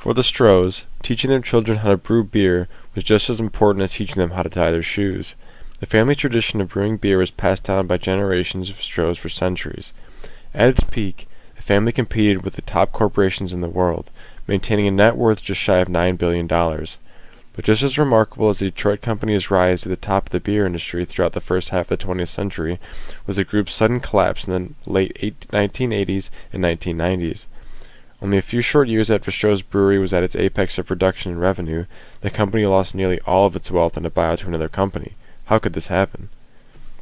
For the Strohs, teaching their children how to brew beer was just as important as teaching them how to tie their shoes. The family tradition of brewing beer was passed down by generations of Strohs for centuries. At its peak, the family competed with the top corporations in the world, maintaining a net worth just shy of $9 billion. But just as remarkable as the Detroit Company's rise to the top of the beer industry throughout the first half of the 20th century was the group's sudden collapse in the late 1980s and 1990s. Only a few short years after Stroh's Brewery was at its apex of production and revenue, the company lost nearly all of its wealth in a buyout to another company. How could this happen?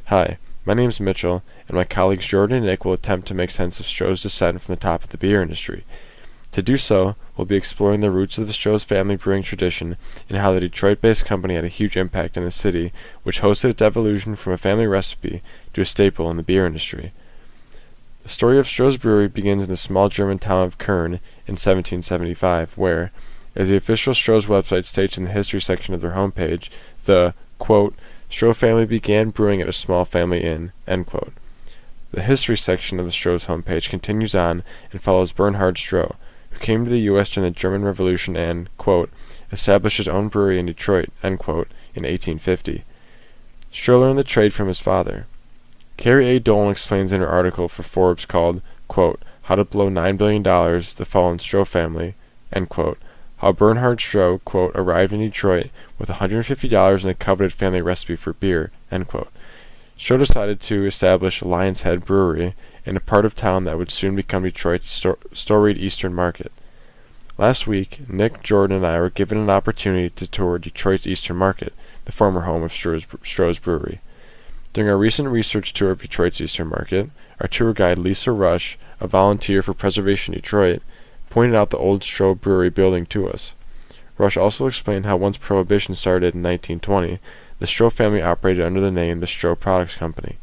Hi, my name is Mitchell, and my colleagues Jordan and Nick will attempt to make sense of Stroh's descent from the top of the beer industry. To do so, we'll be exploring the roots of the Stroh's family brewing tradition and how the Detroit-based company had a huge impact in the city, which hosted its evolution from a family recipe to a staple in the beer industry. The story of Stroh's Brewery begins in the small German town of Köln in 1775, where, as the official Stroh's website states in the history section of their homepage, the, quote, Stroh family began brewing at a small family inn, end quote. The history section of the Stroh's homepage continues on and follows Bernhard Stroh, who came to the U.S. during the German Revolution and, quote, established his own brewery in Detroit, end quote, in 1850. Stroh learned the trade from his father. Carrie A. Dolan explains in her article for Forbes called, quote, How to Blow $9 Billion, The Fallen Stroh Family, end quote, how Bernhard Stroh, quote, arrived in Detroit with $150 and a coveted family recipe for beer, end quote. Stroh decided to establish Lion's Head Brewery in a part of town that would soon become Detroit's storied Eastern Market. Last week, Nick, Jordan, and I were given an opportunity to tour Detroit's Eastern Market, the former home of Stroh's Brewery. During our recent research tour of Detroit's Eastern Market, our tour guide Lisa Rush, a volunteer for Preservation Detroit, pointed out the old Stroh Brewery building to us. Rush also explained how once Prohibition started in 1920, the Stroh family operated under the name the Stroh Products Company.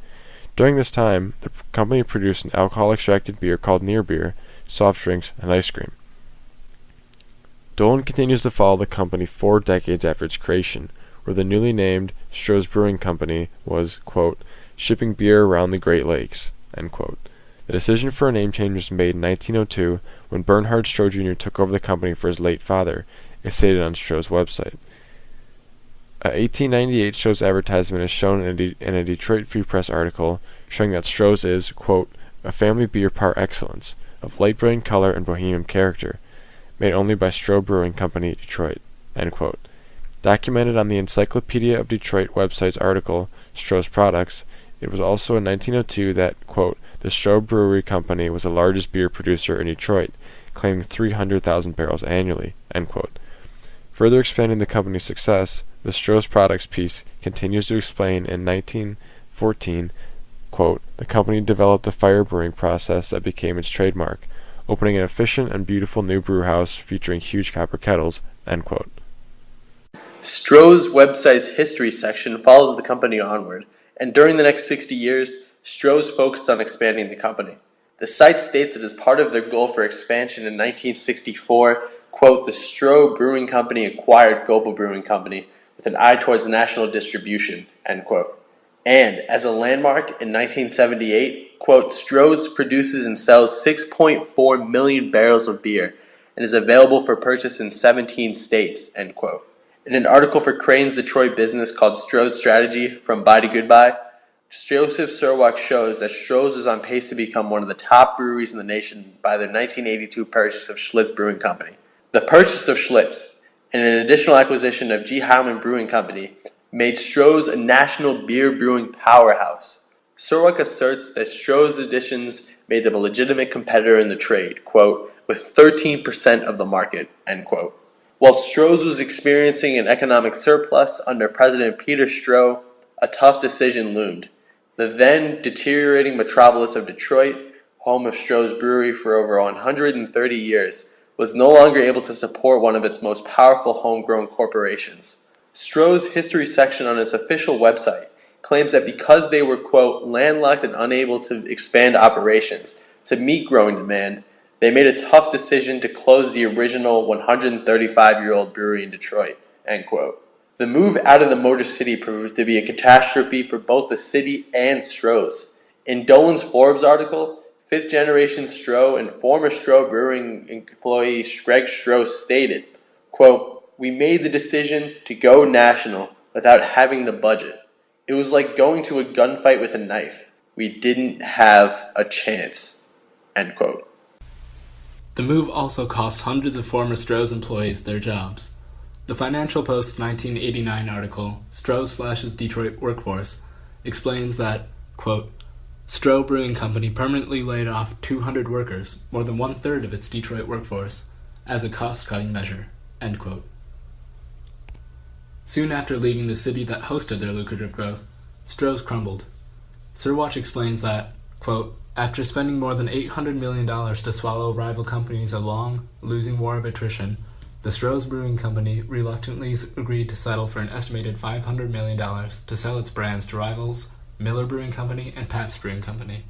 During this time, the company produced an alcohol-extracted beer called near beer, soft drinks, and ice cream. Dolan continues to follow the company 4 decades after its creation, where the newly named Stroh's Brewing Company was, quote, shipping beer around the Great Lakes, end quote. The decision for a name change was made in 1902 when Bernhard Stroh Jr. took over the company for his late father, as stated on Stroh's website. A 1898 Stroh's advertisement is shown in a Detroit Free Press article showing that Stroh's is, quote, a family beer par excellence, of light brilliant color and bohemian character, made only by Stroh Brewing Company, Detroit, end quote. Documented on the Encyclopedia of Detroit website's article, Stroh's Products, it was also in 1902 that, quote, the Stroh Brewery Company was the largest beer producer in Detroit, claiming 300,000 barrels annually, end quote. Further expanding the company's success, the Stroh's Products piece continues to explain in 1914, quote, the company developed the fire brewing process that became its trademark, opening an efficient and beautiful new brew house featuring huge copper kettles, end quote. Stroh's website's history section follows the company onward, and during the next 60 years, Stroh's focused on expanding the company. The site states that as part of their goal for expansion in 1964, quote, the Stroh Brewing Company acquired Goebel Brewing Company with an eye towards national distribution, end quote. And as a landmark in 1978, quote, Stroh's produces and sells 6.4 million barrels of beer and is available for purchase in 17 states, end quote. In an article for Crane's Detroit Business called Stroh's Strategy, From Buy to Goodbye, Joseph Surwak shows that Stroh's is on pace to become one of the top breweries in the nation by their 1982 purchase of Schlitz Brewing Company. The purchase of Schlitz and an additional acquisition of G. Heilemann Brewing Company made Stroh's a national beer brewing powerhouse. Surwak asserts that Stroh's additions made them a legitimate competitor in the trade, quote, with 13% of the market, end quote. While Stroh's was experiencing an economic surplus under President Peter Stroh, a tough decision loomed. The then deteriorating metropolis of Detroit, home of Stroh's Brewery for over 130 years, was no longer able to support one of its most powerful homegrown corporations. Stroh's history section on its official website claims that because they were, quote, landlocked and unable to expand operations to meet growing demand, they made a tough decision to close the original 135-year-old brewery in Detroit, end quote. The move out of the Motor City proved to be a catastrophe for both the city and Stroh's. In Dolan's Forbes article, fifth-generation Stroh and former Stroh Brewing employee Greg Stroh stated, quote, "We made the decision to go national without having the budget. It was like going to a gunfight with a knife. We didn't have a chance," end quote. The move also cost hundreds of former Stroh's employees their jobs. The Financial Post's 1989 article, Stroh Slashes Detroit Workforce, explains that, quote, "Stroh Brewing Company permanently laid off 200 workers, more than one-third of its Detroit workforce, as a cost-cutting measure," end quote. Soon after leaving the city that hosted their lucrative growth, Stroh's crumbled. Sir Watch explains that, quote, "After spending more than $800 million to swallow rival companies a long, losing war of attrition, the Stroh's Brewing Company reluctantly agreed to settle for an estimated $500 million to sell its brands to rivals Miller Brewing Company and Pabst Brewing Company."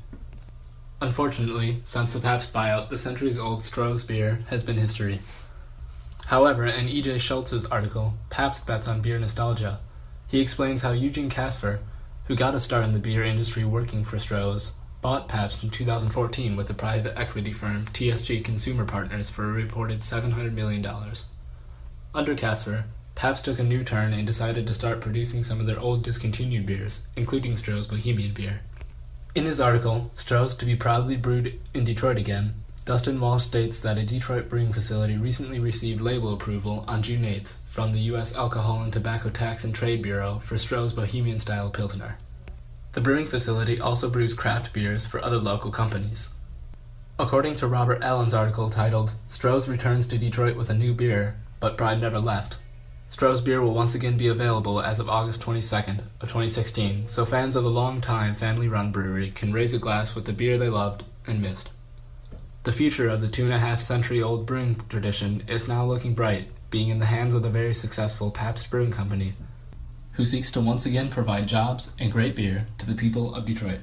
Unfortunately, since the Pabst buyout, the centuries-old Stroh's beer has been history. However, in E.J. Schultz's article, Pabst Bets on Beer Nostalgia, he explains how Eugene Casper, who got a start in the beer industry working for Stroh's, bought Pabst in 2014 with the private equity firm TSG Consumer Partners for a reported $700 million. Under Casper, Pabst took a new turn and decided to start producing some of their old discontinued beers, including Stroh's Bohemian beer. In his article, Stroh's to be proudly brewed in Detroit again, Dustin Walsh states that a Detroit brewing facility recently received label approval on June 8th from the U.S. Alcohol and Tobacco Tax and Trade Bureau for Stroh's Bohemian-style Pilsner. The brewing facility also brews craft beers for other local companies. According to Robert Allen's article titled, "Stroh's returns to Detroit with a new beer, but pride never left," Stroh's beer will once again be available as of August 22nd of 2016, so fans of the long-time family-run brewery can raise a glass with the beer they loved and missed. The future of the 2.5-century-old brewing tradition is now looking bright, being in the hands of the very successful Pabst Brewing Company, who seeks to once again provide jobs and great beer to the people of Detroit.